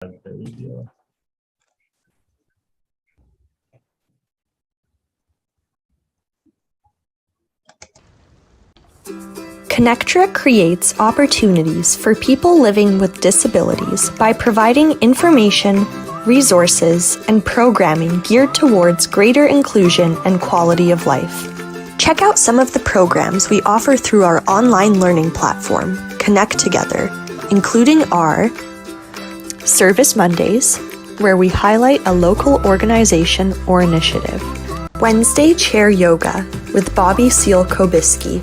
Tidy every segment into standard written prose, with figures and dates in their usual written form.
the video. ConnecTogether creates opportunities for people living with disabilities by providing information, resources, and programming geared towards greater inclusion and quality of life. Check out some of the programs we offer through our online learning platform, ConnecTogether, including our Service Mondays, where we highlight a local organization or initiative, Wednesday Chair Yoga with Bobbie Seale-Cobiskey,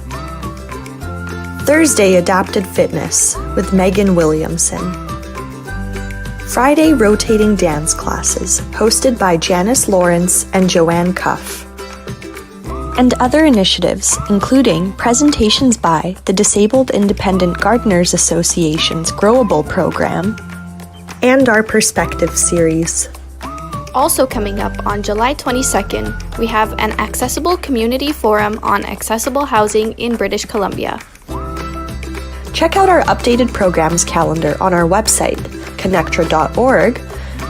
Thursday Adapted Fitness with Megan Williamson, Friday Rotating Dance Classes hosted by Janice Lawrence and Joanne Cuff, and other initiatives including presentations by the Disabled Independent Gardeners Association's Growable program and our Perspective series. Also coming up on July 22nd, we have an Accessible Community Forum on accessible housing in British Columbia. Check out our updated programs calendar on our website, connectra.org,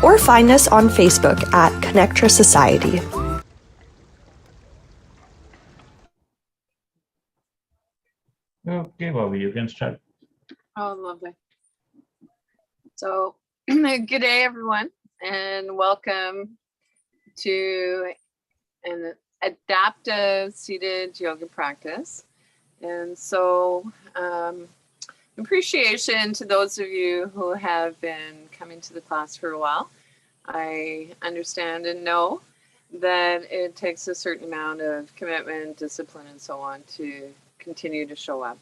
or find us on Facebook at ConnecTogether Society. Okay, Bobbie, you can start. Oh, lovely. So, good day, everyone, and welcome to an adaptive seated yoga practice. And so, appreciation to those of you who have been coming to the class for a while. I understand and know that it takes a certain amount of commitment, discipline, and so on to continue to show up.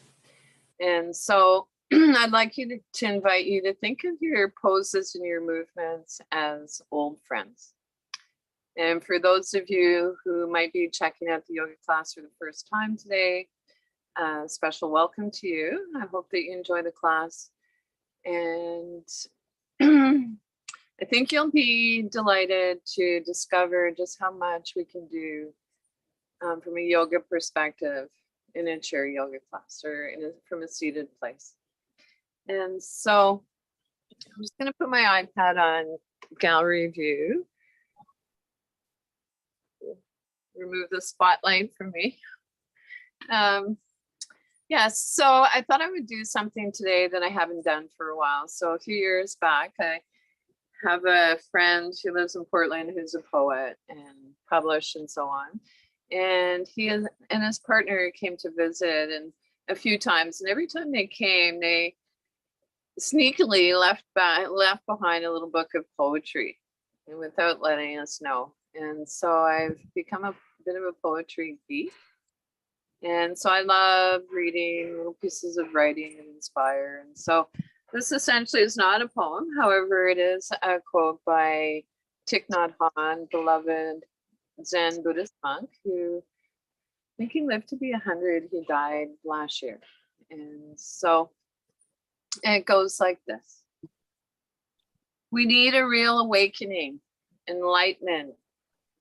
And so I'd like you to invite you to think of your poses and your movements as old friends. And for those of you who might be checking out the yoga class for the first time today, special welcome to you. I hope that you enjoy the class. And I think you'll be delighted to discover just how much we can do from a yoga perspective in a chair yoga class or from a seated place. And so I'm just going to put my iPad on gallery view. Remove the spotlight from me. Yes, so I thought I would do something today that I haven't done for a while. So a few years back, I have a friend who lives in Portland who's a poet and published and so on. And he and his partner came to visit and a few times. And every time they came, they sneakily left behind a little book of poetry and without letting us know. And so I've become a bit of a poetry geek. And so I love reading little pieces of writing and inspire. And so this essentially is not a poem. However, it is a quote by Thich Nhat Hanh, beloved Zen Buddhist monk, who I think he lived to be 100. He died last year. And so it goes like this. We need a real awakening, enlightenment,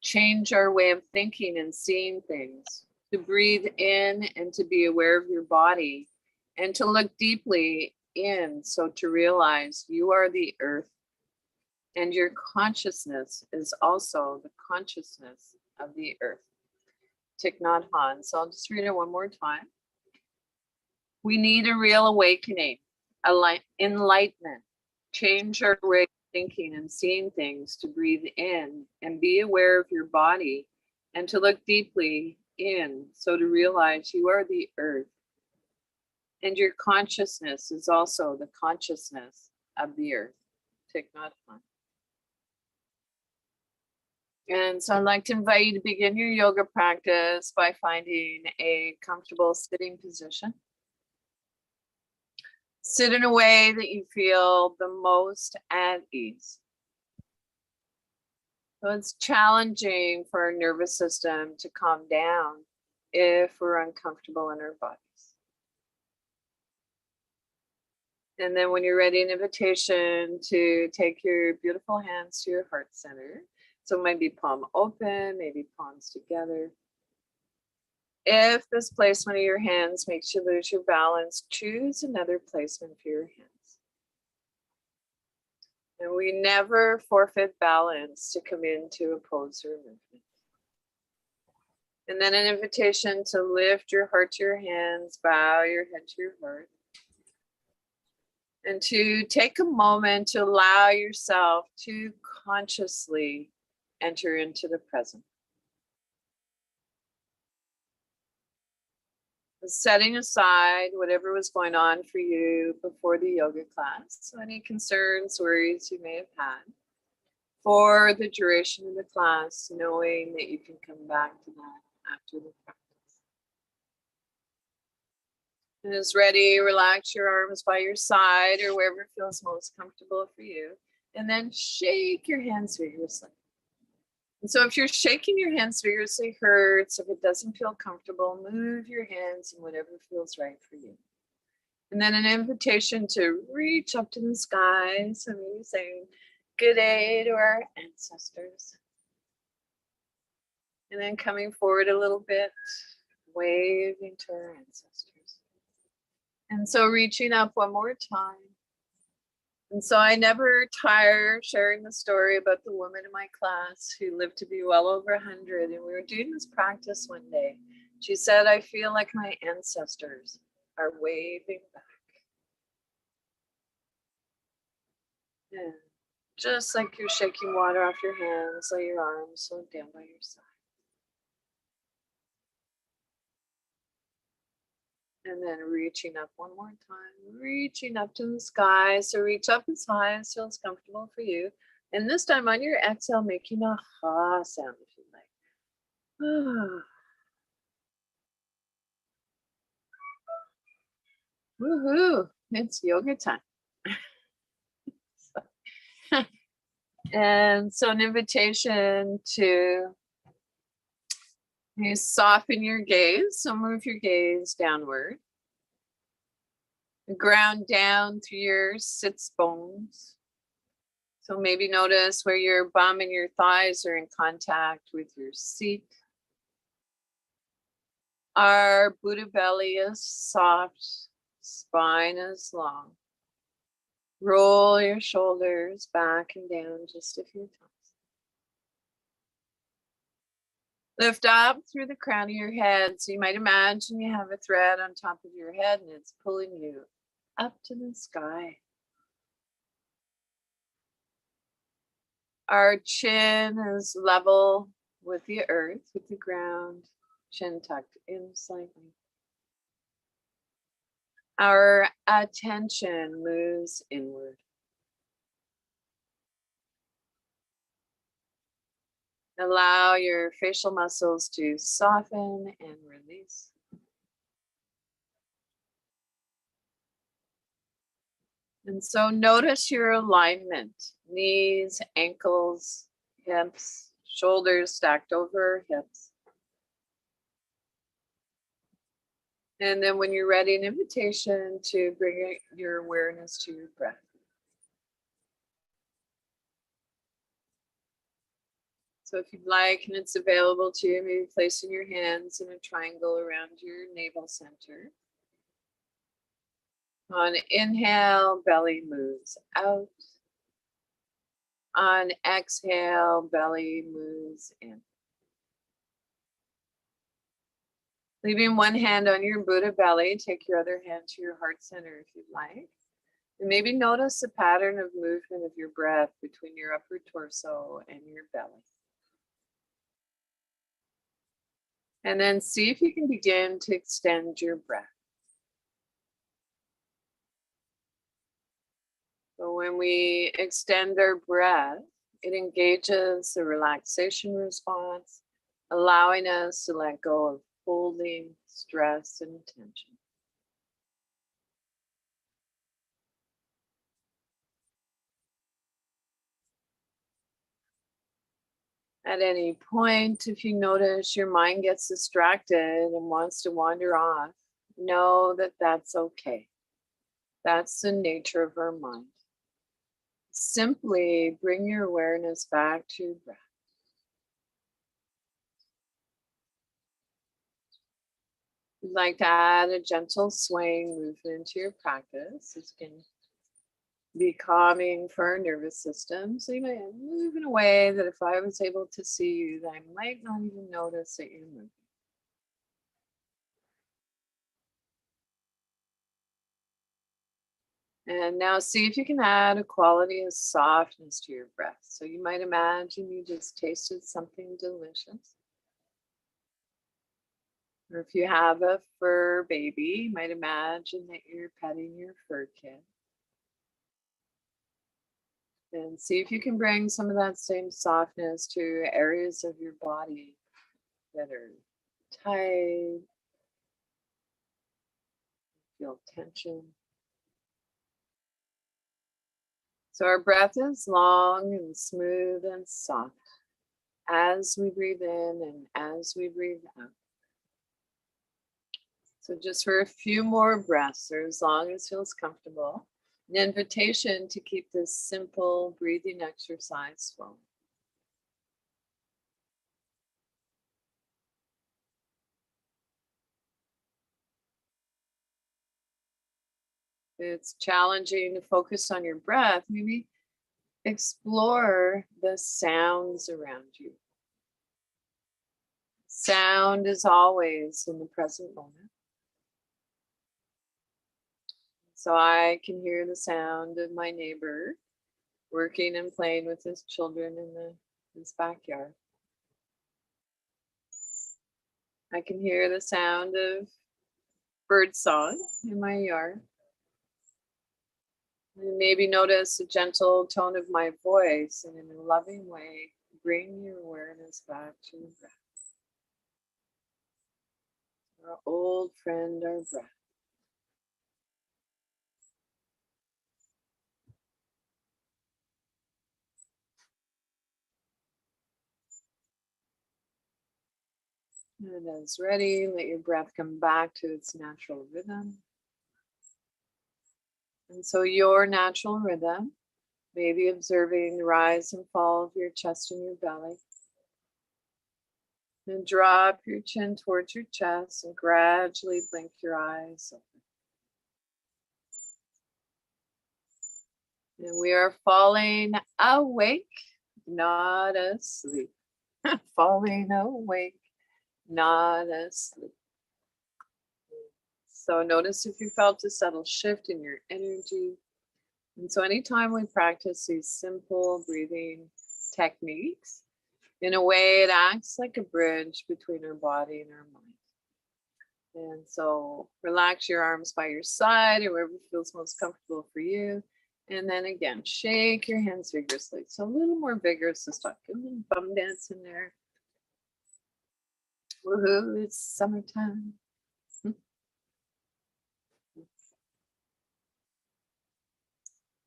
change our way of thinking and seeing things, to breathe in and to be aware of your body and to look deeply in, so to realize you are the earth and your consciousness is also the consciousness of the earth. Thich Nhat Hanh. So I'll just read it one more time. We need a real awakening, enlightenment, change our way of thinking and seeing things, to breathe in and be aware of your body and to look deeply in, so to realize you are the earth and your consciousness is also the consciousness of the earth. Thich Nhat Hanh. And so I'd like to invite you to begin your yoga practice by finding a comfortable sitting position. Sit in a way that you feel the most at ease. So it's challenging for our nervous system to calm down if we're uncomfortable in our bodies. And then when you're ready, an invitation to take your beautiful hands to your heart center. So it might be palm open, maybe palms together. If this placement of your hands makes you lose your balance, choose another placement for your hands. And we never forfeit balance to come into a pose or movement. And then an invitation to lift your heart to your hands, bow your head to your heart. And to take a moment to allow yourself to consciously enter into the present. Setting aside whatever was going on for you before the yoga class, so any concerns, worries you may have had for the duration of the class, knowing that you can come back to that after the practice. And as ready, relax your arms by your side or wherever feels most comfortable for you, and then shake your hands vigorously. And so if you're shaking your hands vigorously hurts, if it doesn't feel comfortable, move your hands in whatever feels right for you. And then an invitation to reach up to the sky. So maybe saying good day to our ancestors. And then coming forward a little bit, waving to our ancestors. And so reaching up one more time. And so I never tire sharing the story about the woman in my class who lived to be well over 100. And we were doing this practice one day. She said, I feel like my ancestors are waving back. And just like you're shaking water off your hands, lay your arms so down by your side. And then reaching up one more time, reaching up to the sky. So reach up as high as feels comfortable for you. And this time on your exhale, making a ha sound if you like. Woohoo, it's yoga time. And so an invitation to you soften your gaze. So move your gaze downward. Ground down through your sits bones. So maybe notice where your bum and your thighs are in contact with your seat. Our Buddha belly is soft, spine is long. Roll your shoulders back and down just a few times. Lift up through the crown of your head. So you might imagine you have a thread on top of your head and it's pulling you up to the sky. Our chin is level with the earth, with the ground, chin tucked in slightly. Our attention moves inward. Allow your facial muscles to soften and release. And so notice your alignment, knees, ankles, hips, shoulders stacked over hips. And then when you're ready, an invitation to bring your awareness to your breath. So if you'd like, and it's available to you, maybe placing your hands in a triangle around your navel center. On inhale, belly moves out. On exhale, belly moves in. Leaving one hand on your Buddha belly, take your other hand to your heart center if you'd like. And maybe notice the pattern of movement of your breath between your upper torso and your belly. And then see if you can begin to extend your breath. So when we extend our breath, it engages the relaxation response, allowing us to let go of holding stress and tension. At any point, if you notice your mind gets distracted and wants to wander off, know that that's okay. That's the nature of our mind. Simply bring your awareness back to your breath. If you'd like to add a gentle swaying movement to your practice, you can be calming for our nervous system. So you might move in a way that if I was able to see you, then I might not even notice that you're moving. And now see if you can add a quality of softness to your breath. So you might imagine you just tasted something delicious. Or if you have a fur baby, you might imagine that you're petting your fur kid. And see if you can bring some of that same softness to areas of your body that are tight, feel tension. So our breath is long and smooth and soft as we breathe in and as we breathe out. So just for a few more breaths, or as long as feels comfortable, an invitation to keep this simple breathing exercise flowing. It's challenging to focus on your breath. Maybe explore the sounds around you. Sound is always in the present moment. So I can hear the sound of my neighbor working and playing with his children in his backyard. I can hear the sound of bird song in my yard. And maybe notice the gentle tone of my voice, and in a loving way, bring your awareness back to your breath. Our old friend, our breath. And as ready, let your breath come back to its natural rhythm. And so your natural rhythm, maybe observing the rise and fall of your chest and your belly. And drop your chin towards your chest and gradually blink your eyes open. And we are falling awake, not asleep. Falling awake, not asleep. So notice if you felt a subtle shift in your energy. And so anytime we practice these simple breathing techniques, in a way it acts like a bridge between our body and our mind. And so relax your arms by your side or wherever feels most comfortable for you. And then again, shake your hands vigorously. So a little more vigorous this time. Get a little bum dance in there. Woohoo, it's summertime.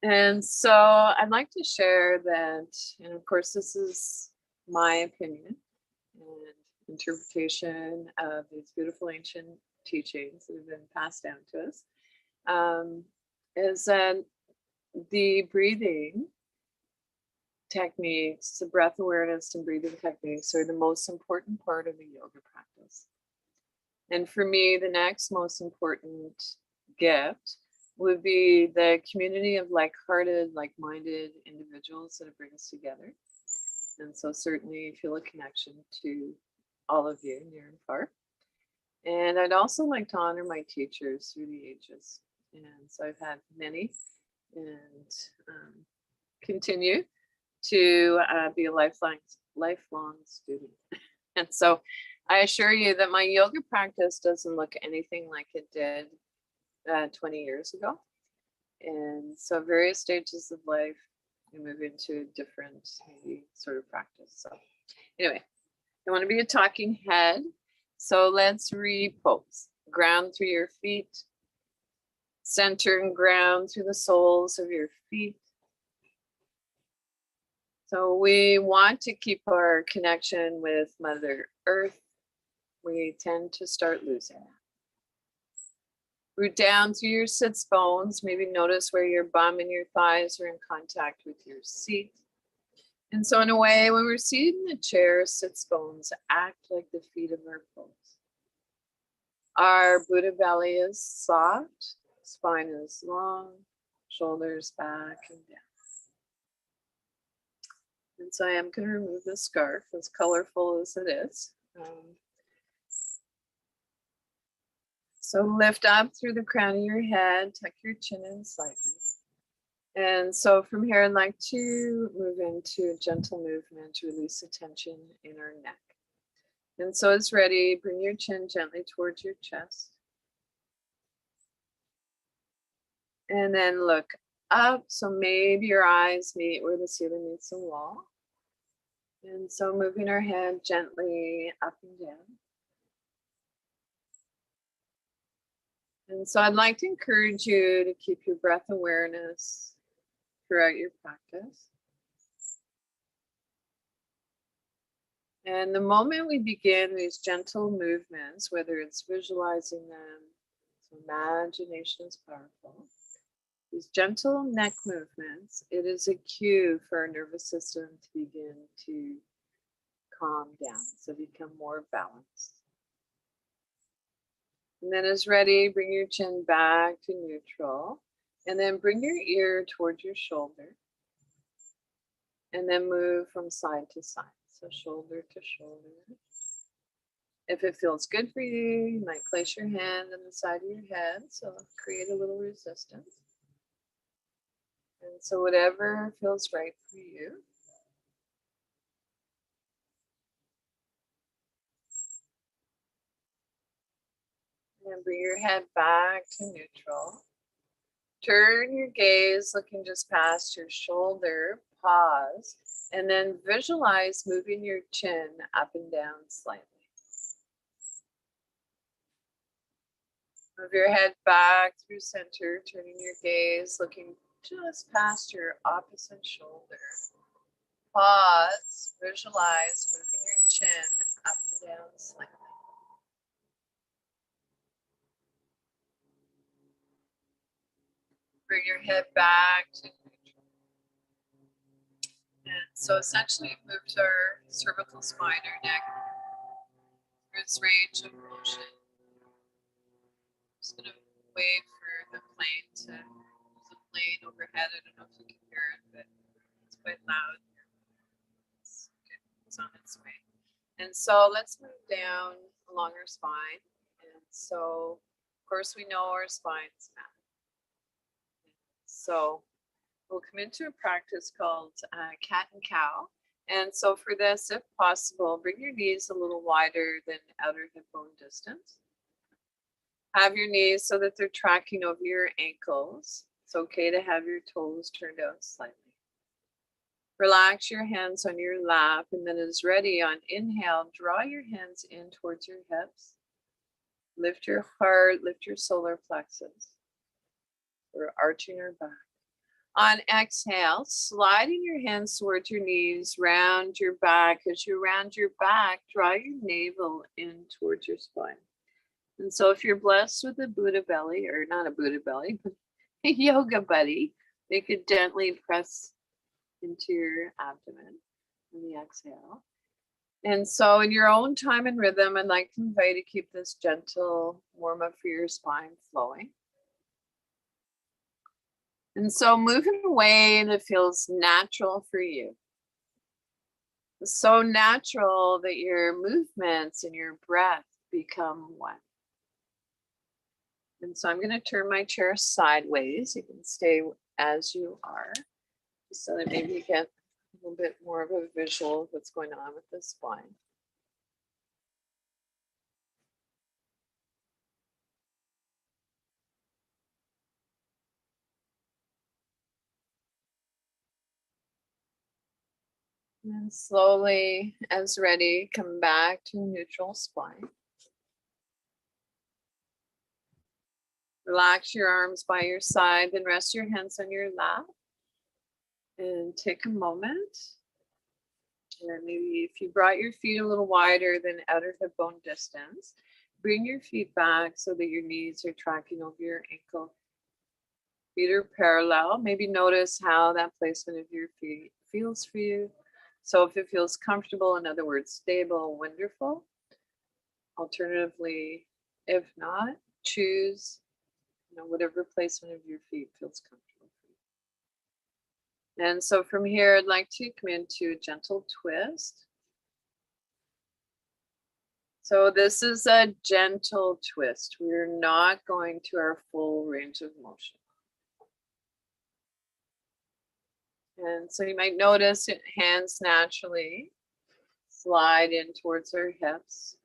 And so I'd like to share that, and of course, this is my opinion and interpretation of these beautiful ancient teachings that have been passed down to us, is that the breathing techniques, the breath awareness and breathing techniques are the most important part of the yoga practice. And for me, the next most important gift would be the community of like-hearted, like-minded individuals that bring us together. And so certainly feel a connection to all of you near and far. And I'd also like to honor my teachers through the ages. And so I've had many and continue to be a lifelong student. And so I assure you that my yoga practice doesn't look anything like it did 20 years ago. And so various stages of life, you move into a different maybe sort of practice. So anyway, I want to be a talking head. So let's repose. Ground through your feet. Center and ground through the soles of your feet. So we want to keep our connection with Mother Earth. We tend to start losing that. Root down through your sits bones. Maybe notice where your bum and your thighs are in contact with your seat. And so in a way, when we're seated in the chair, sits bones act like the feet of our pose. Our Buddha belly is soft, spine is long, shoulders back and down. And so I am going to remove the scarf, as colorful as it is. So lift up through the crown of your head, tuck your chin in slightly. And so from here, I'd like to move into a gentle movement to release the tension in our neck. And so it's ready. Bring your chin gently towards your chest. And then look up. So maybe your eyes meet where the ceiling meets the wall. And so moving our head gently up and down. And so I'd like to encourage you to keep your breath awareness throughout your practice. And the moment we begin these gentle movements, whether it's visualizing them, so imagination is powerful. These gentle neck movements, it is a cue for our nervous system to begin to calm down, so become more balanced. And then as ready, bring your chin back to neutral, and then bring your ear towards your shoulder, and then move from side to side, so shoulder to shoulder. If it feels good for you, you might place your hand on the side of your head, so create a little resistance. And so whatever feels right for you. And bring your head back to neutral. Turn your gaze looking just past your shoulder, pause, and then visualize moving your chin up and down slightly. Move your head back through center, turning your gaze looking just past your opposite shoulder. Pause, visualize moving your chin up and down slightly. Bring your head back to neutral. And so essentially we've moved our cervical spine, our neck, through its range of motion. I'm just going to wait for the plane to, there's a plane overhead. I don't know if you can hear it, but it's quite loud. It's good. It's on its way. And so let's move down along our spine. And so, of course, we know our spine's massive. So we'll come into a practice called cat and cow. And so for this, if possible, bring your knees a little wider than outer hip bone distance. Have your knees so that they're tracking over your ankles. It's okay to have your toes turned out slightly. Relax your hands on your lap, and then as ready on inhale, draw your hands in towards your hips. Lift your heart, lift your solar plexus. We're arching our back. On exhale, sliding your hands towards your knees, round your back. As you round your back, draw your navel in towards your spine. And so if you're blessed with a Buddha belly, or not a Buddha belly, but a yoga buddy, you could gently press into your abdomen on the exhale. And so in your own time and rhythm, I'd like to invite you to keep this gentle warm up for your spine flowing. And so move in a way that feels natural for you. So natural that your movements and your breath become one. And so I'm going to turn my chair sideways. You can stay as you are, so that maybe you get a little bit more of a visual of what's going on with the spine. And slowly, as ready, come back to neutral spine. Relax your arms by your side, then rest your hands on your lap. And take a moment. And maybe if you brought your feet a little wider than outer hip bone distance, bring your feet back so that your knees are tracking over your ankle. Feet are parallel. Maybe notice how that placement of your feet feels for you. So if it feels comfortable, in other words, stable, wonderful. Alternatively, if not, choose whatever placement of your feet feels comfortable for And so from here, I'd like to come into a gentle twist. So this is a gentle twist. We're not going to our full range of motion. And so you might notice it, hands naturally slide in towards our hips.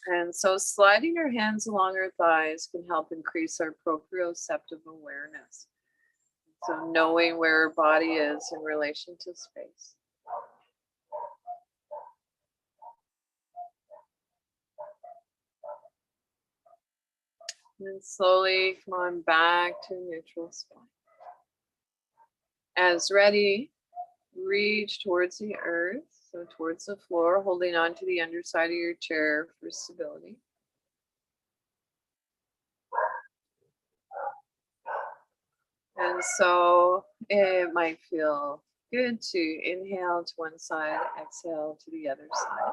And so sliding our hands along our thighs can help increase our proprioceptive awareness. So knowing where our body is in relation to space. And then slowly come on back to neutral spine. As ready, reach towards the earth, so towards the floor, holding on to the underside of your chair for stability. And so it might feel good to inhale to one side, exhale to the other side.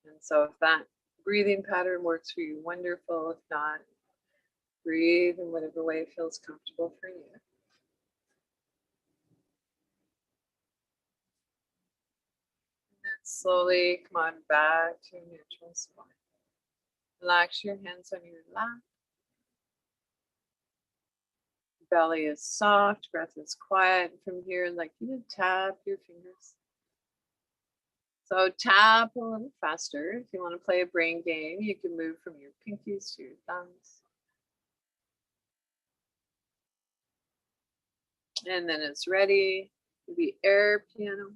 And so if that breathing pattern works for you, wonderful. If not, breathe in whatever way feels comfortable for you. Slowly come on back to neutral spine. Relax your hands on your lap. Belly is soft, breath is quiet. From here, I'd like you to tap your fingers. So tap a little faster. If you want to play a brain game, you can move from your pinkies to your thumbs. And then it's ready to be air piano.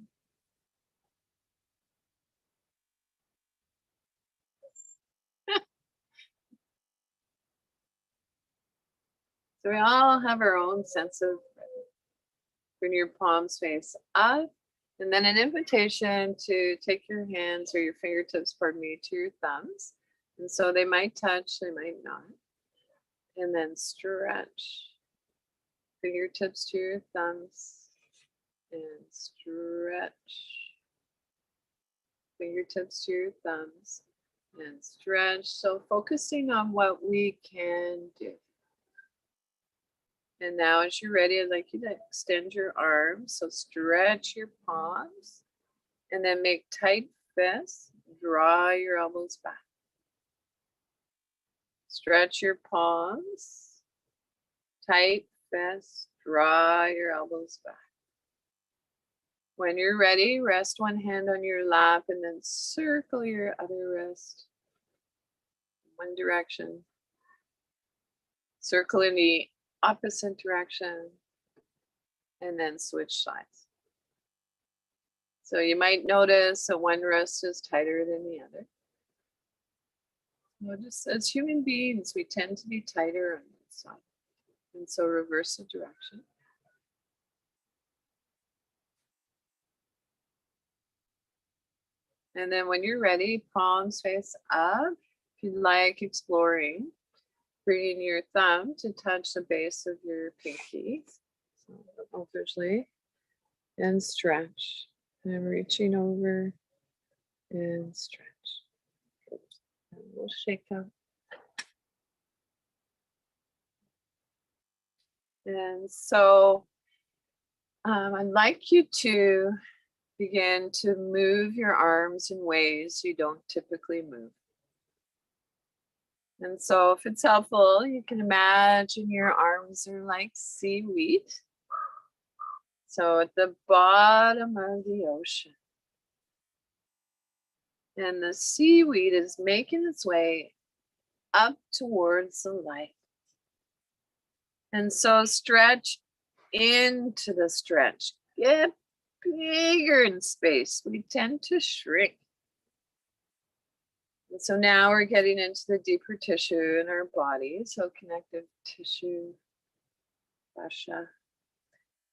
So we all have our own sense of rhythm. Bring your palms face up, and then an invitation to take your hands or your fingertips, pardon me, to your thumbs. And so they might touch, they might not. And then stretch. Fingertips to your thumbs and stretch. Fingertips to your thumbs and stretch. So focusing on what we can do. And now as you're ready, I'd like you to extend your arms. So stretch your palms and then make tight fists. Draw your elbows back. Stretch your palms. Tight fists. Draw your elbows back. When you're ready, rest one hand on your lap and then circle your other wrist. One direction. Circle in the opposite direction, and then switch sides. So you might notice that one wrist is tighter than the other. Well, just as human beings, we tend to be tighter on one side. And so reverse the direction. And then when you're ready, palms face up. If you like exploring, bringing your thumb to touch the base of your pinky, so visually, and stretch. And reaching over and stretch. And we'll shake up. And so I'd like you to begin to move your arms in ways you don't typically move. And so if it's helpful, you can imagine your arms are like seaweed. So at the bottom of the ocean. And the seaweed is making its way up towards the light. And so stretch into the stretch. Get bigger in space. We tend to shrink. And so now we're getting into the deeper tissue in our body. So connective tissue, fascia.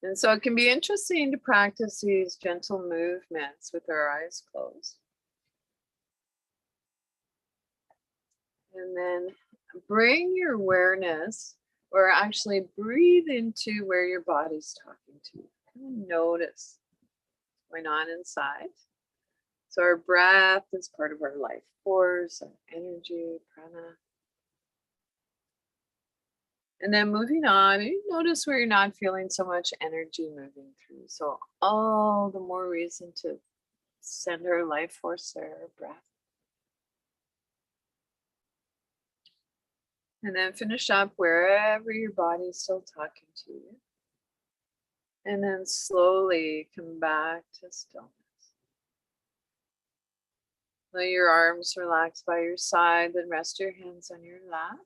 And so it can be interesting to practice these gentle movements with our eyes closed. And then bring your awareness, or actually breathe into where your body's talking to you. Kind of notice what's going on inside. So our breath is part of our life force, our energy, prana. And then moving on, you notice where you're not feeling so much energy moving through. So all the more reason to send our life force there, our breath. And then finish up wherever your body is still talking to you. And then slowly come back to stillness. Let your arms relax by your side, then rest your hands on your lap.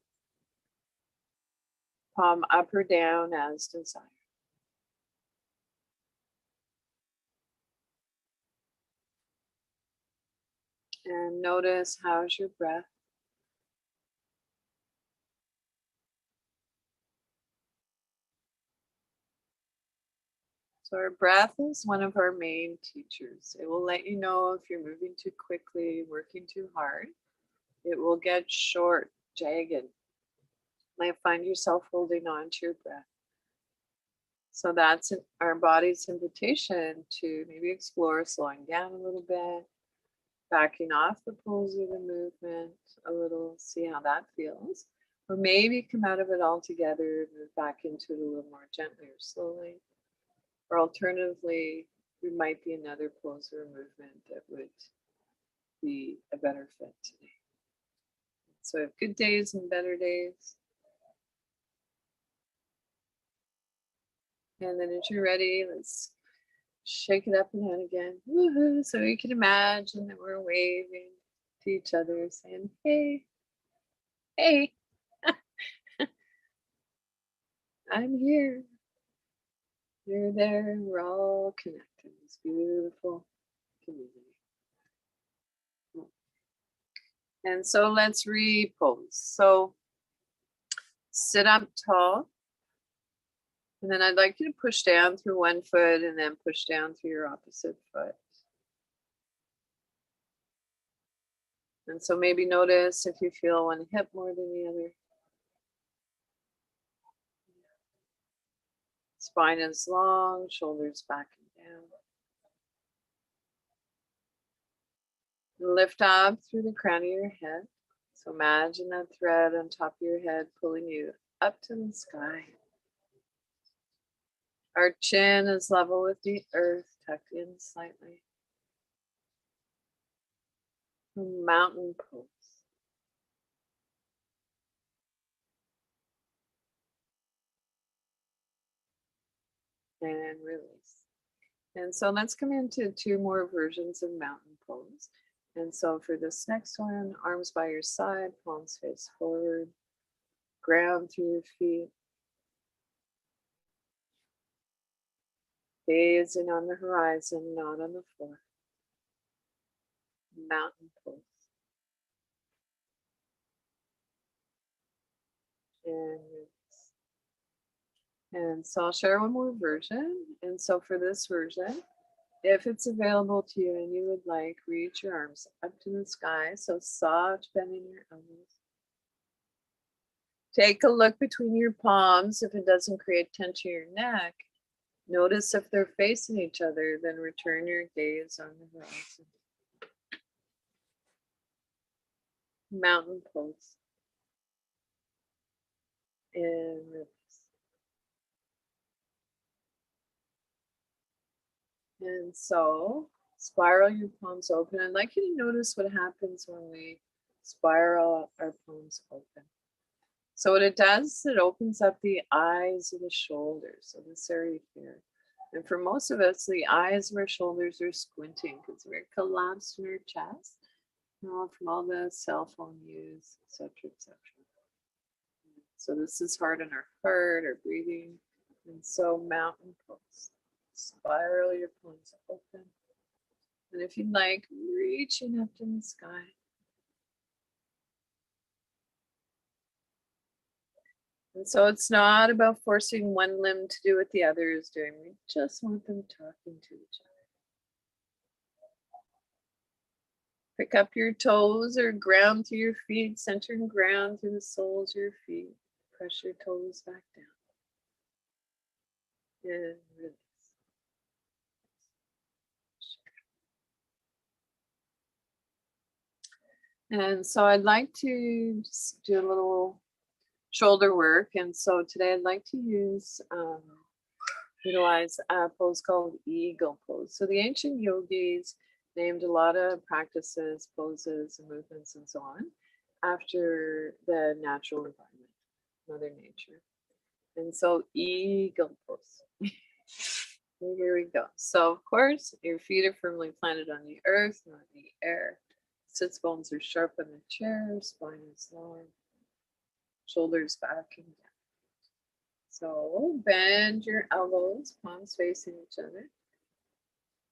Palm up or down as desired. And notice how's your breath. So our breath is one of our main teachers. It will let you know if you're moving too quickly, working too hard. It will get short, jagged. You might find yourself holding on to your breath. So that's our body's invitation to maybe explore slowing down a little bit, backing off the pose or the movement a little, see how that feels. Or maybe come out of it altogether, move back into it a little more gently or slowly. Or alternatively, there might be another pose or movement that would be a better fit today. So I have good days and better days. And then as you're ready, let's shake it up and down again. Woohoo! So you can imagine that we're waving to each other, saying, hey, hey, I'm here. You're there. We're all connected. This beautiful community. And so let's repose. So sit up tall. And then I'd like you to push down through one foot and then push down through your opposite foot. And so maybe notice if you feel one hip more than the other. Spine is long, shoulders back and down. Lift up through the crown of your head. So imagine that thread on top of your head pulling you up to the sky. Our chin is level with the earth, tucked in slightly. Mountain pose. And release. And so let's come into two more versions of mountain pose. And so for this next one, arms by your side, palms face forward, ground through your feet. Gazing on the horizon, not on the floor. Mountain pose. And release. And so I'll share one more version. And so for this version, if it's available to you and you would like, reach your arms up to the sky. So soft bending your elbows. Take a look between your palms. If it doesn't create tension in your neck, notice if they're facing each other, then return your gaze on the horizon. Mountain pose. And release. And so spiral your palms open. I'd like you to notice what happens when we spiral our palms open. So what it does is it opens up the eyes of the shoulders, so this area here. And for most of us, the eyes of our shoulders are squinting because we're collapsed in our chest, from all the cell phone use, etc., etc. So this is hard on our heart, our breathing. And so mountain pose. Spiral your palms open. And if you'd like, reaching up in the sky. And so it's not about forcing one limb to do what the other is doing. We just want them talking to each other. Pick up your toes or ground through your feet, center and ground through the soles of your feet. Press your toes back down. And release. And so I'd like to just do a little shoulder work. And so today I'd like to utilize a pose called eagle pose. So the ancient yogis named a lot of practices, poses, and movements and so on after the natural environment, Mother Nature. And so eagle pose. Here we go. So of course, your feet are firmly planted on the earth, not the air. Sits bones are sharp on the chair, spine is long, shoulders back and down. So bend your elbows, palms facing each other.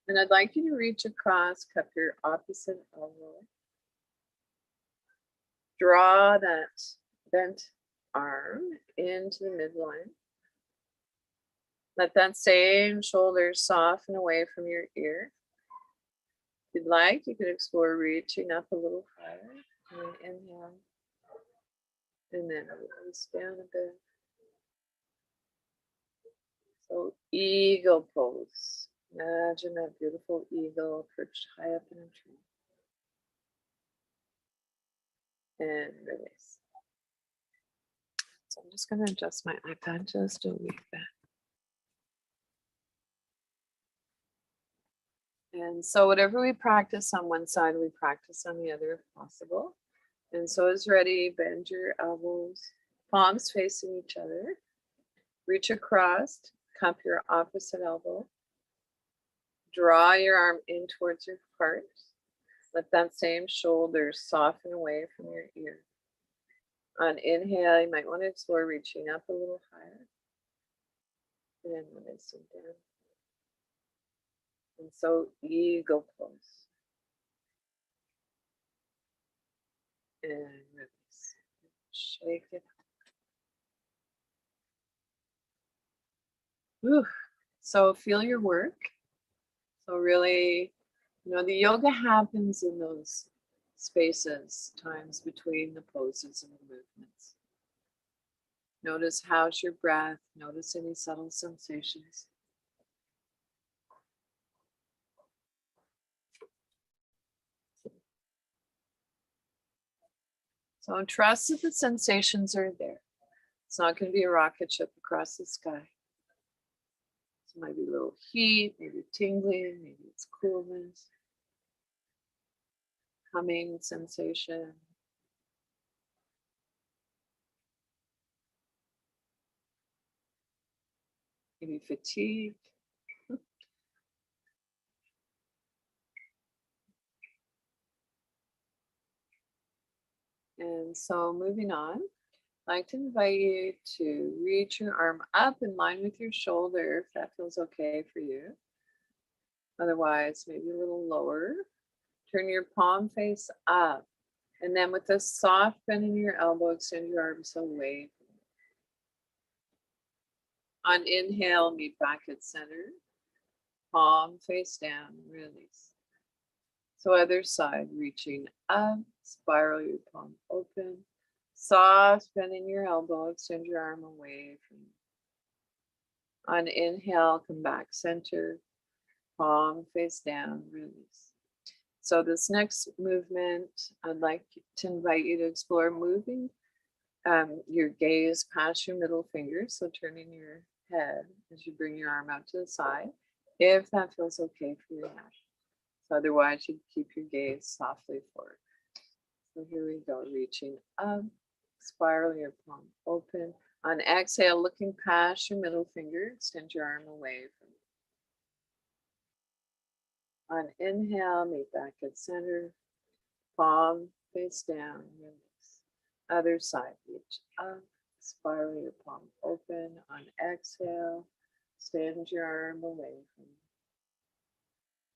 And I'd like you to reach across, cup your opposite elbow. Draw that bent arm into the midline. Let that same shoulder soften away from your ear. If you'd like, you could explore reaching up a little higher. And inhale. And then release down a bit. So eagle pose. Imagine that beautiful eagle perched high up in a tree. And release. So I'm just going to adjust my iPad just a wee bit. And so whatever we practice on one side, we practice on the other if possible. And so as ready, bend your elbows, palms facing each other. Reach across, cup your opposite elbow. Draw your arm in towards your heart. Let that same shoulder soften away from your ear. On inhale, you might want to explore reaching up a little higher. And releasing down. And so eagle pose. And release. Shake it. Whew. So feel your work. So really, the yoga happens in those spaces, times between the poses and the movements. Notice how's your breath. Notice any subtle sensations. So trust that the sensations are there. It's not going to be a rocket ship across the sky. It might be a little heat, maybe tingling, maybe it's coolness, humming sensation. Maybe fatigue. And so moving on, I'd like to invite you to reach your arm up in line with your shoulder if that feels okay for you. Otherwise, maybe a little lower. Turn your palm face up. And then with a soft bend in your elbow, extend your arms away. On inhale, meet back at center. Palm face down, release. So other side, reaching up, spiral your palm open. Soft bend in your elbow, extend your arm away from you. On inhale, come back center. Palm face down, release. So this next movement, I'd like to invite you to explore moving your gaze past your middle finger. So turning your head as you bring your arm out to the side, if that feels okay for your neck. So otherwise, you keep your gaze softly forward. So here we go, reaching up, spiral your palm open. On exhale, looking past your middle finger, extend your arm away from you. On inhale, meet back at center, palm face down, release. Other side, reach up, spiral your palm open. On exhale, extend your arm away from you.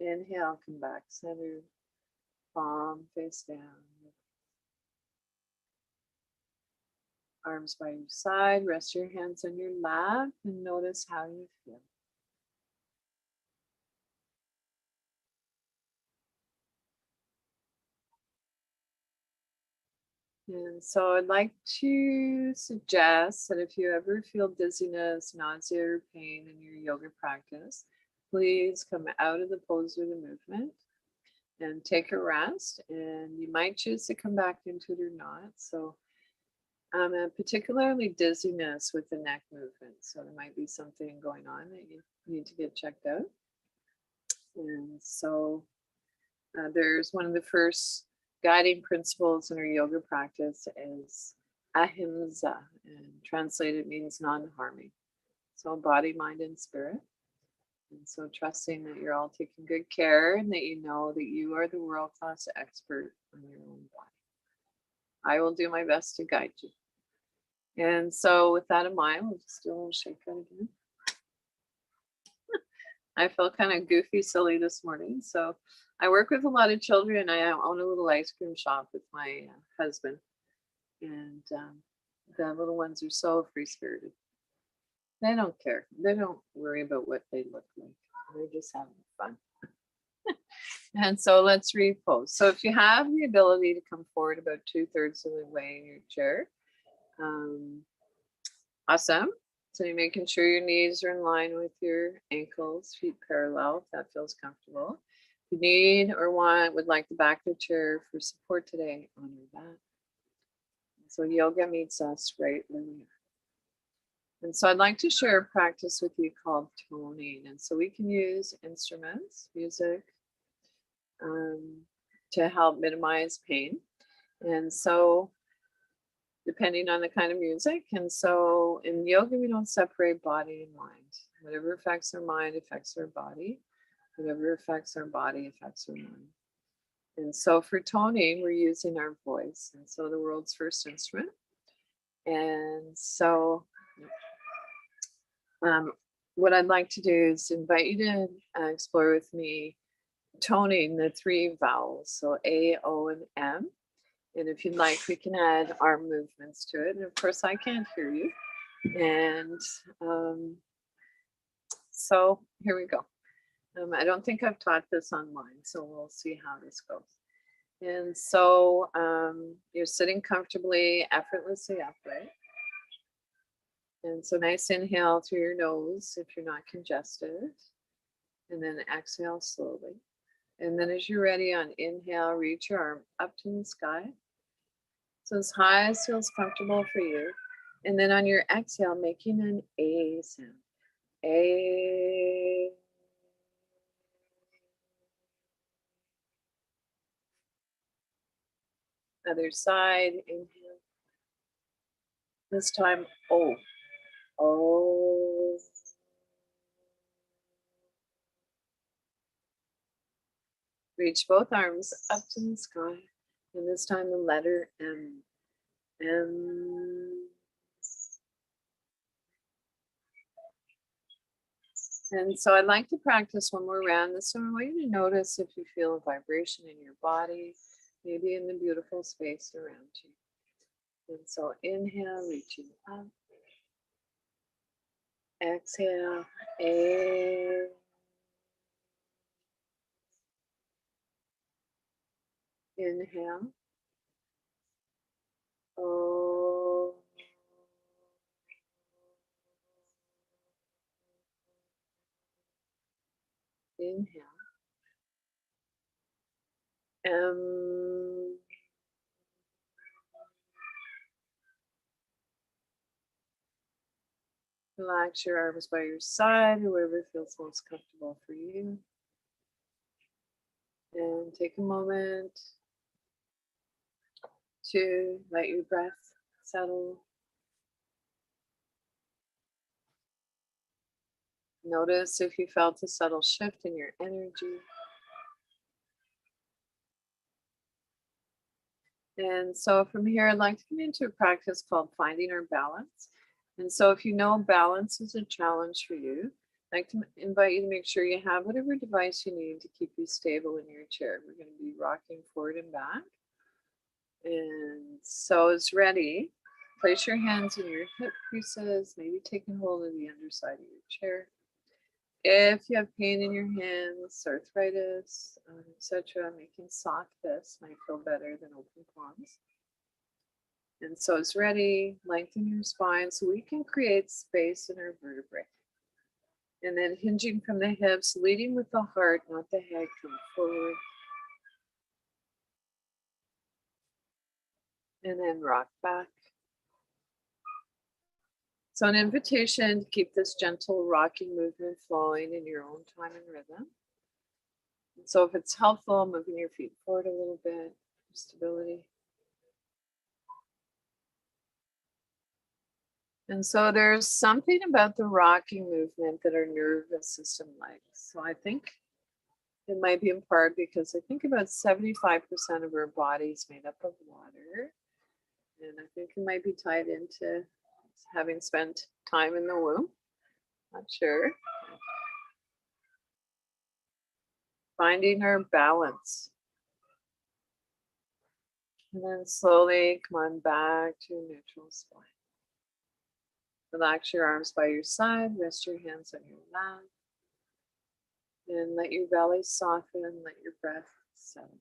Inhale, come back center, palm face down. Arms by your side, rest your hands on your lap and notice how you feel. And so I'd like to suggest that if you ever feel dizziness, nausea, or pain in your yoga practice, please come out of the pose or the movement and take a rest. And you might choose to come back into it or not. So particularly dizziness with the neck movement. So there might be something going on that you need to get checked out. And so there's one of the first guiding principles in our yoga practice is ahimsa, and translated means non-harming. So body, mind, and spirit. And so trusting that you're all taking good care and that you know that you are the world-class expert on your own body. I will do my best to guide you. And so with that in mind, we'll just do a little shake out again. I feel kind of goofy, silly this morning. So I work with a lot of children. I own a little ice cream shop with my husband. And the little ones are so free-spirited. They don't care. They don't worry about what they look like. They're just having fun. And so let's repose. So if you have the ability to come forward about 2/3 of the way in your chair, awesome. So you're making sure your knees are in line with your ankles, feet parallel, if that feels comfortable. If you need or would like the back of the chair for support today, honor that. So yoga meets us right where we are. And so I'd like to share a practice with you called toning. And so we can use instruments, music, to help minimize pain. And so depending on the kind of music. And so in yoga, we don't separate body and mind. Whatever affects our mind affects our body. Whatever affects our body affects our mind. And so for toning, we're using our voice. And so the world's first instrument. And so what I'd like to do is invite you to explore with me toning the 3 vowels. So A, O, and M. And if you'd like, we can add arm movements to it. And of course, I can't hear you. And so here we go. I don't think I've taught this online, so we'll see how this goes. And so you're sitting comfortably, effortlessly upright. And so nice inhale through your nose if you're not congested. And then exhale slowly. And then as you're ready on inhale, reach your arm up to the sky. So as high as feels comfortable for you. And then on your exhale, making an A sound. A. Other side, inhale. This time, O. O. Reach both arms up to the sky. And this time the letter M. M. And so I'd like to practice one more round. This time I want you to notice if you feel a vibration in your body, maybe in the beautiful space around you. And so inhale, reaching up. Exhale, A. Inhale. O. Inhale. M. Relax your arms by your side, whoever feels most comfortable for you. And take a moment to let your breath settle. Notice if you felt a subtle shift in your energy. And so from here, I'd like to get into a practice called finding our balance. And so if you know balance is a challenge for you, I'd like to invite you to make sure you have whatever device you need to keep you stable in your chair. We're going to be rocking forward and back. And so as ready, place your hands in your hip creases, maybe taking hold of the underside of your chair. If you have pain in your hands, arthritis, etc., making soft fists might feel better than open palms. And so it's ready, lengthen your spine so we can create space in our vertebrae. And then hinging from the hips, leading with the heart, not the head, come forward. And then rock back. So an invitation to keep this gentle rocking movement flowing in your own time and rhythm. And so if it's helpful, moving your feet forward a little bit for stability. And so there's something about the rocking movement that our nervous system likes. So I think it might be in part because I think about 75% of our body is made up of water. And I think it might be tied into having spent time in the womb. Not sure. Finding our balance. And then slowly come on back to your neutral spine. Relax your arms by your side, rest your hands on your lap. And let your belly soften, let your breath settle.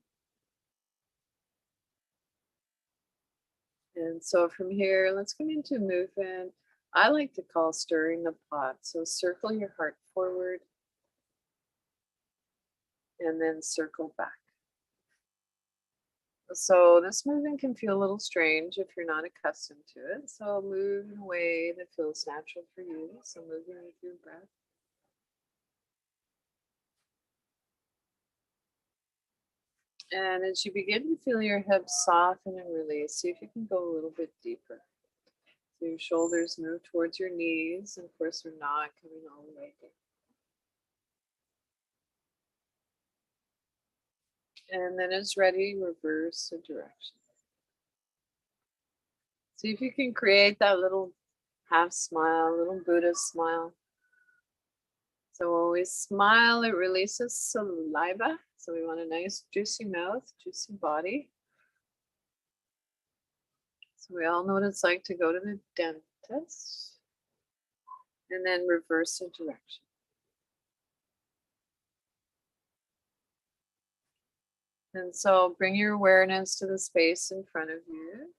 And so from here, let's come into a movement I like to call stirring the pot. So circle your heart forward and then circle back. So this movement can feel a little strange if you're not accustomed to it. So move in a way that feels natural for you. So moving with your breath. And as you begin to feel your hips soften and release, see if you can go a little bit deeper. So your shoulders move towards your knees, and of course they're not coming all the way down. And then as ready, reverse the direction. See if you can create that little half smile, little Buddha smile. So when we smile, it releases saliva. So we want a nice juicy mouth, juicy body. So we all know what it's like to go to the dentist. And then reverse the direction. And so bring your awareness to the space in front of you.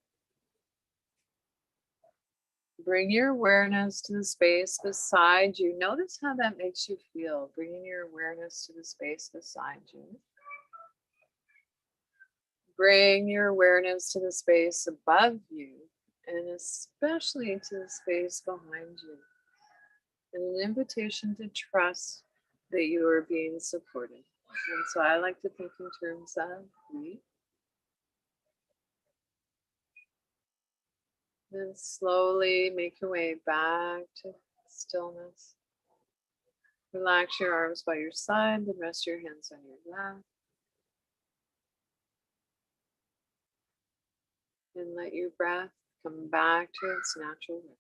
Bring your awareness to the space beside you. Notice how that makes you feel, bringing your awareness to the space beside you. Bring your awareness to the space above you, and especially to the space behind you. And an invitation to trust that you are being supported. And so I like to think in terms of we. Then slowly make your way back to stillness. Relax your arms by your side, then rest your hands on your lap. And let your breath come back to its natural rhythm.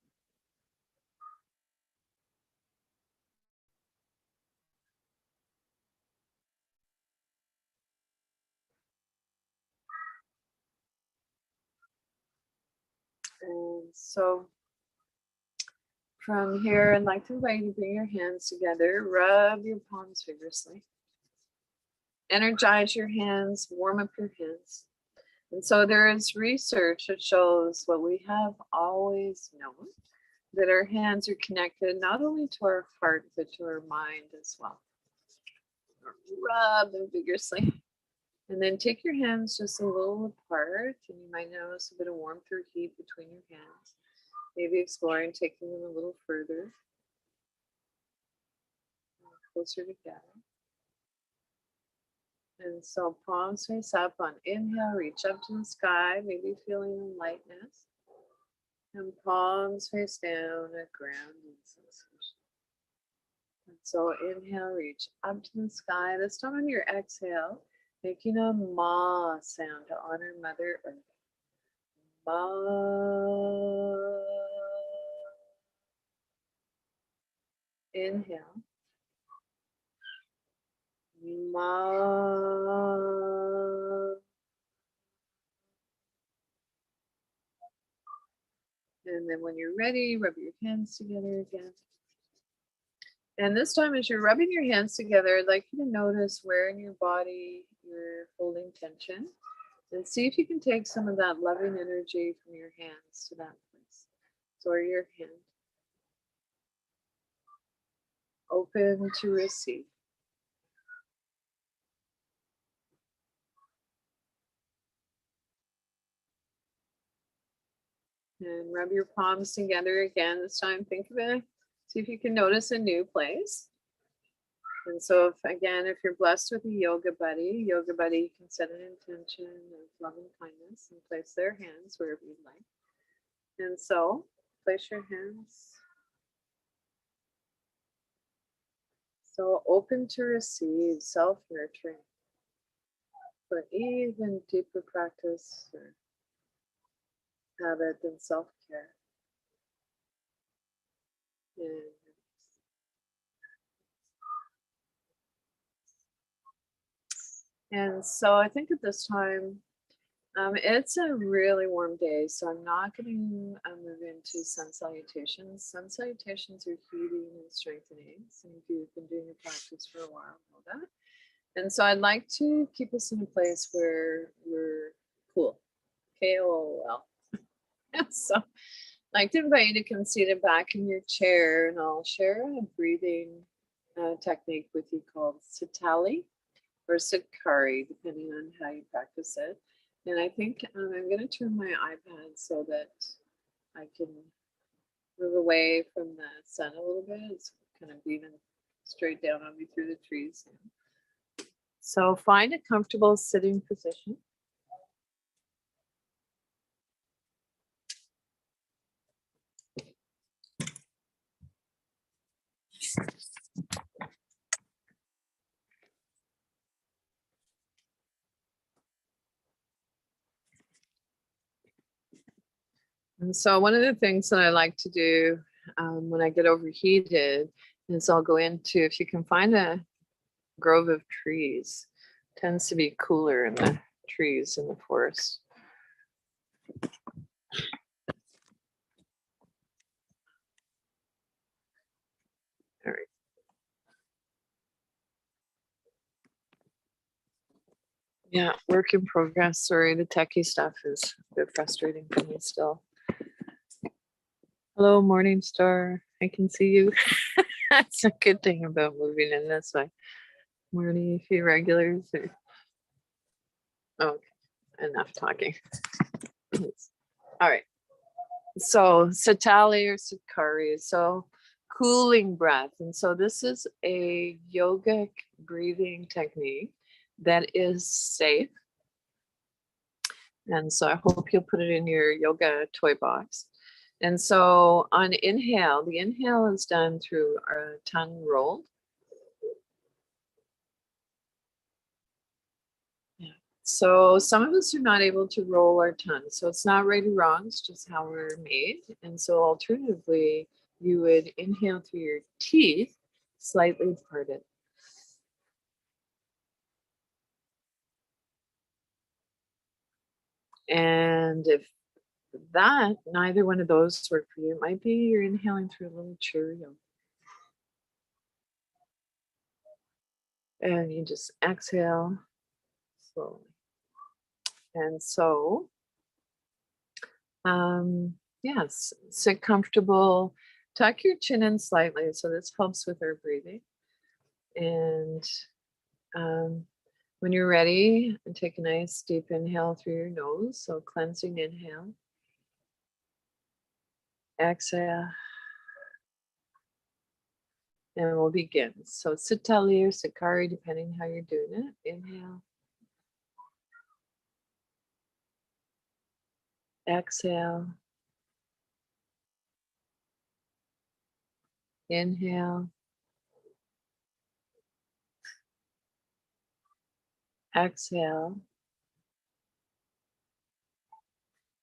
And so from here, I'd like to invite you to bring your hands together, rub your palms vigorously, energize your hands, warm up your hands. And so there is research that shows what we have always known, that our hands are connected not only to our heart, but to our mind as well. Rub them vigorously. And then take your hands just a little apart, and you might notice a bit of warmth or heat between your hands. Maybe exploring taking them a little further, closer together. And so palms face up on inhale, reach up to the sky, maybe feeling lightness. And palms face down, a grounding sensation. And so inhale, reach up to the sky. This time on your exhale, making a ma sound to honor Mother Earth. Ma. Inhale. Ma. And then when you're ready, rub your hands together again. And this time as you're rubbing your hands together, I'd like you to notice where in your body you're holding tension. And see if you can take some of that loving energy from your hands to that place. So are your hand open to receive. And rub your palms together again. This time, think of it. See if you can notice a new place. And so if you're blessed with a yoga buddy can set an intention of love and kindness and place their hands wherever you'd like. And so place your hands so open to receive, self-nurturing, but even deeper practice or habit than self-care. And so I think at this time, it's a really warm day, so I'm not going to move into sun salutations. Sun salutations are heating and strengthening. Some of you have been doing your practice for a while, know that. And so I'd like to keep us in a place where we're cool, KOL. So I'd like to invite you to come seated back in your chair, and I'll share a breathing technique with you called Sitali or Sakari, depending on how you practice it. And I think I'm going to turn my iPad so that I can move away from the sun a little bit. It's kind of beaming straight down on me through the trees. So find a comfortable sitting position. And so one of the things that I like to do when I get overheated is I'll go into, if you can find a grove of trees, tends to be cooler in the trees in the forest. All right. Yeah, work in progress. Sorry, the techie stuff is a bit frustrating for me still. Hello, Morning Star. I can see you. That's a good thing about moving in this way. Morning, a few regulars. Or... Okay, enough talking. All right. So Satali or Sakari. So cooling breath. And so this is a yogic breathing technique that is safe. And so I hope you'll put it in your yoga toy box. And so on inhale, the inhale is done through our tongue rolled. Yeah. So some of us are not able to roll our tongue. So it's not right or wrong, it's just how we're made. And so alternatively, you would inhale through your teeth, slightly parted. And if that, neither one of those work for you, it might be you're inhaling through a little Cheerio. And you just exhale slowly. And so, yes, sit comfortable, tuck your chin in slightly. So this helps with our breathing. And when you're ready, take a nice deep inhale through your nose. So cleansing inhale. Exhale. And we'll begin. So Sitali or Sakari, depending how you're doing it. Inhale. Exhale. Inhale. Exhale.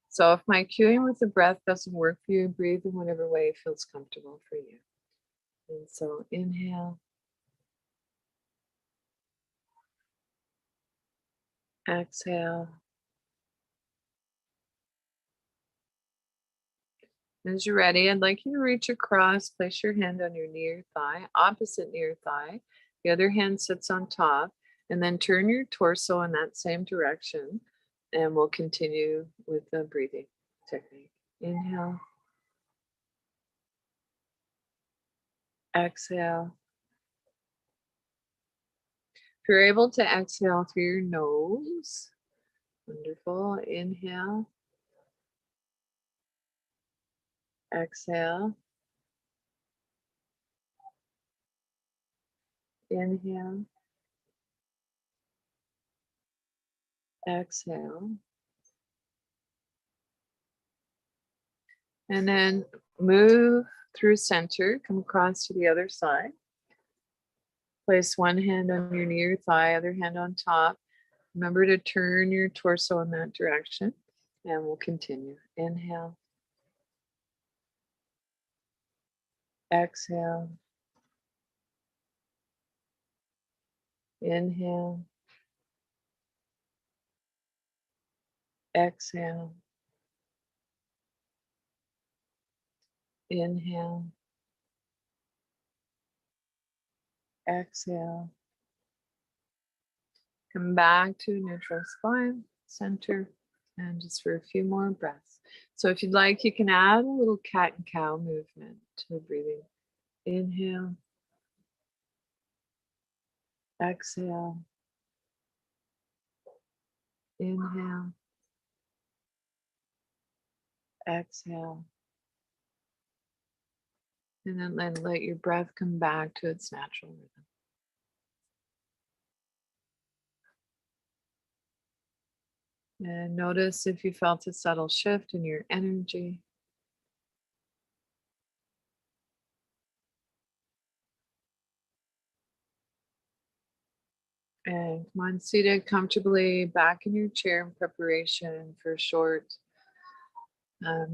So if my cueing with the breath doesn't work for you, breathe in whatever way feels comfortable for you. And so inhale. Exhale. As you're ready, I'd like you to reach across, place your hand on your knee or thigh, opposite knee or thigh. The other hand sits on top, and then turn your torso in that same direction. And we'll continue with the breathing technique. Inhale. Exhale. If you're able to exhale through your nose, wonderful. Inhale. Exhale. Inhale. Exhale. And then move through center, come across to the other side. Place one hand on your knee or thigh, other hand on top. Remember to turn your torso in that direction, and we'll continue. Inhale. Exhale. Inhale. Exhale. Inhale. Exhale. Come back to neutral spine, center, and just for a few more breaths. So if you'd like, you can add a little cat and cow movement to the breathing. Inhale. Exhale. Inhale. Exhale. And then let your breath come back to its natural rhythm. And notice if you felt a subtle shift in your energy. And come on, seated comfortably back in your chair in preparation for a short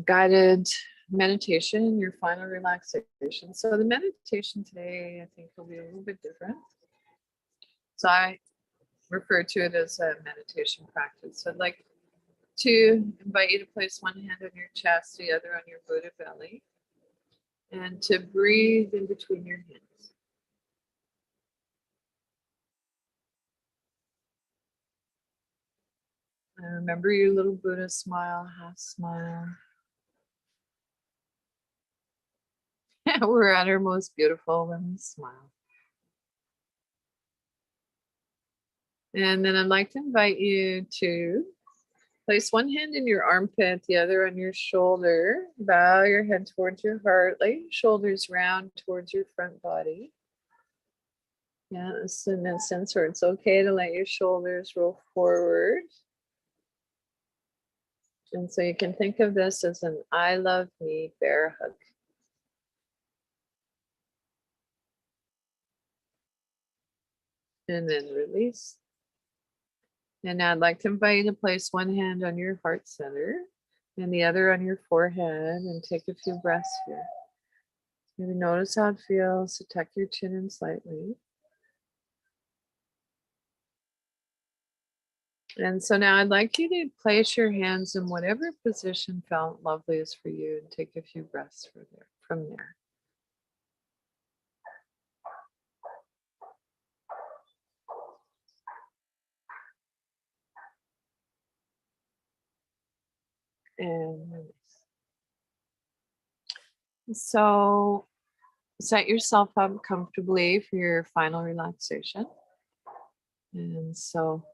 guided meditation, your final relaxation. So the meditation today, I think, will be a little bit different. So I refer to it as a meditation practice. So I'd like to invite you to place one hand on your chest, the other on your Buddha belly, and to breathe in between your hands. And remember your little Buddha smile, half smile. We're at our most beautiful when we smile. And then I'd like to invite you to place one hand in your armpit, the other on your shoulder. Bow your head towards your heart. Lay your shoulders round towards your front body. Yeah, it's in a sense where it's okay to let your shoulders roll forward. And so you can think of this as an I love me bear hug. And then release. And now I'd like to invite you to place one hand on your heart center and the other on your forehead and take a few breaths here. Maybe notice how it feels to tuck your chin in slightly. And so now I'd like you to place your hands in whatever position felt loveliest for you and take a few breaths from there. And release. So set yourself up comfortably for your final relaxation. And so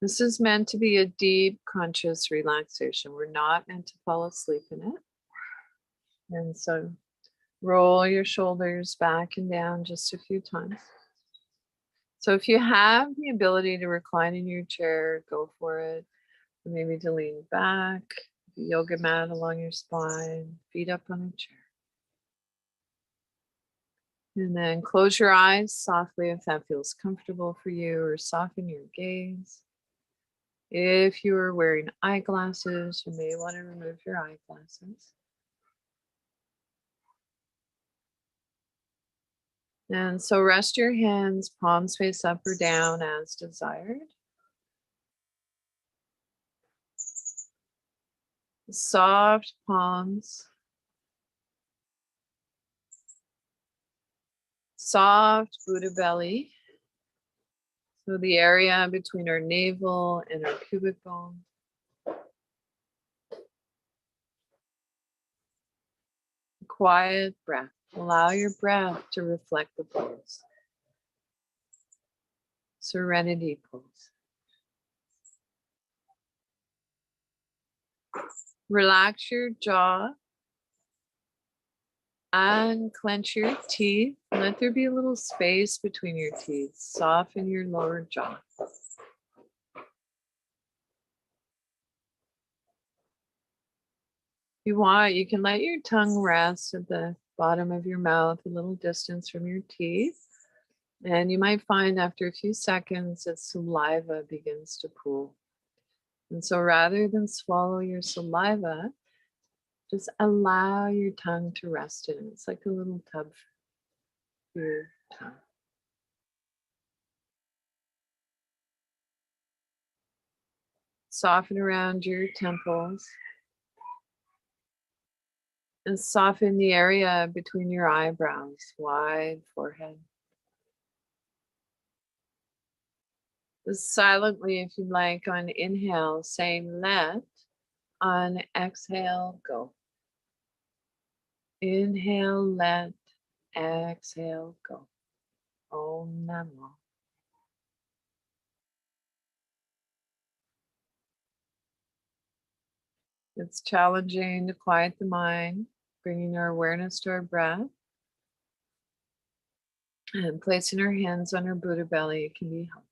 this is meant to be a deep, conscious relaxation. We're not meant to fall asleep in it. And so roll your shoulders back and down just a few times. So if you have the ability to recline in your chair, go for it. Or maybe to lean back, the yoga mat along your spine, feet up on a chair. And then close your eyes softly if that feels comfortable for you, or soften your gaze. If you are wearing eyeglasses, you may want to remove your eyeglasses. And so rest your hands, palms face up or down as desired. Soft palms. Soft Buddha belly. So the area between our navel and our pubic bone. Quiet breath. Allow your breath to reflect the pose. Serenity pose. Relax your jaw. Unclench your teeth. Let there be a little space between your teeth. Soften your lower jaw. If you want, you can let your tongue rest at the bottom of your mouth, a little distance from your teeth. And you might find after a few seconds that saliva begins to pool. And so rather than swallow your saliva, just allow your tongue to rest in it. It's like a little tub for your tongue. Soften around your temples. And soften the area between your eyebrows, wide forehead. Just silently, if you like, on inhale, saying let. On exhale, go. Inhale, let. Exhale, go. Om Namo. It's challenging to quiet the mind, bringing our awareness to our breath. And placing our hands on our Buddha belly, it can be helpful.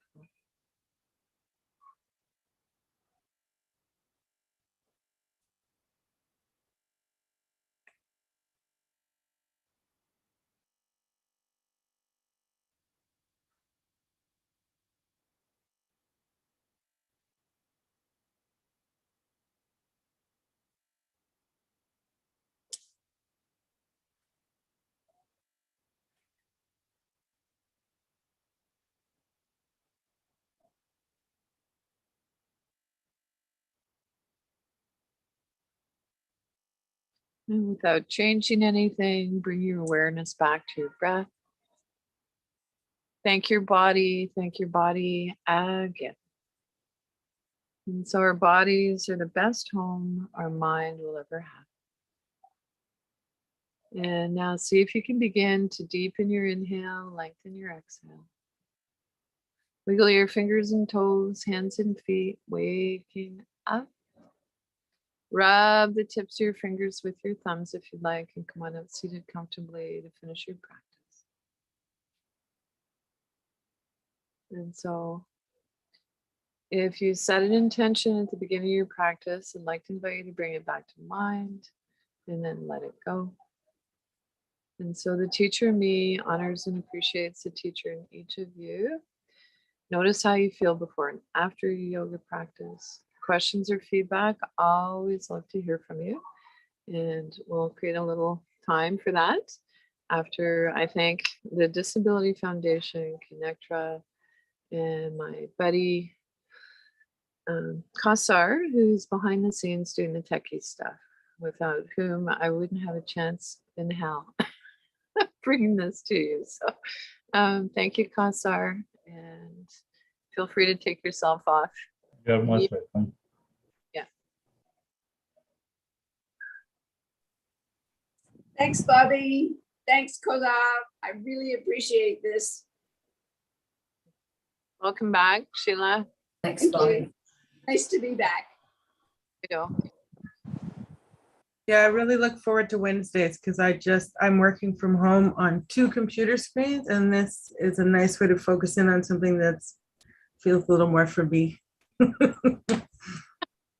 And without changing anything, bring your awareness back to your breath. Thank your body again. And so our bodies are the best home our mind will ever have. And now see if you can begin to deepen your inhale, lengthen your exhale. Wiggle your fingers and toes, hands and feet, waking up. Rub the tips of your fingers with your thumbs if you'd like, and come on up seated comfortably to finish your practice. And so if you set an intention at the beginning of your practice, I'd like to invite you to bring it back to mind and then let it go. And so the teacher in me honors and appreciates the teacher in each of you. Notice how you feel before and after your yoga practice. Questions or feedback, always love to hear from you. And we'll create a little time for that after I thank the Disability Foundation, ConnecTogether, and my buddy, Kassar, who's behind the scenes doing the techie stuff, without whom I wouldn't have a chance in hell bringing this to you. So thank you, Kassar, and feel free to take yourself off. You're most welcome. Yeah. Thanks, Bobbie. Thanks, Kola. I really appreciate this. Welcome back, Sheila. Thanks, Bobbie. Nice to be back. You know. Yeah, I really look forward to Wednesdays because I'm working from home on 2 computer screens, and this is a nice way to focus in on something that feels a little more for me.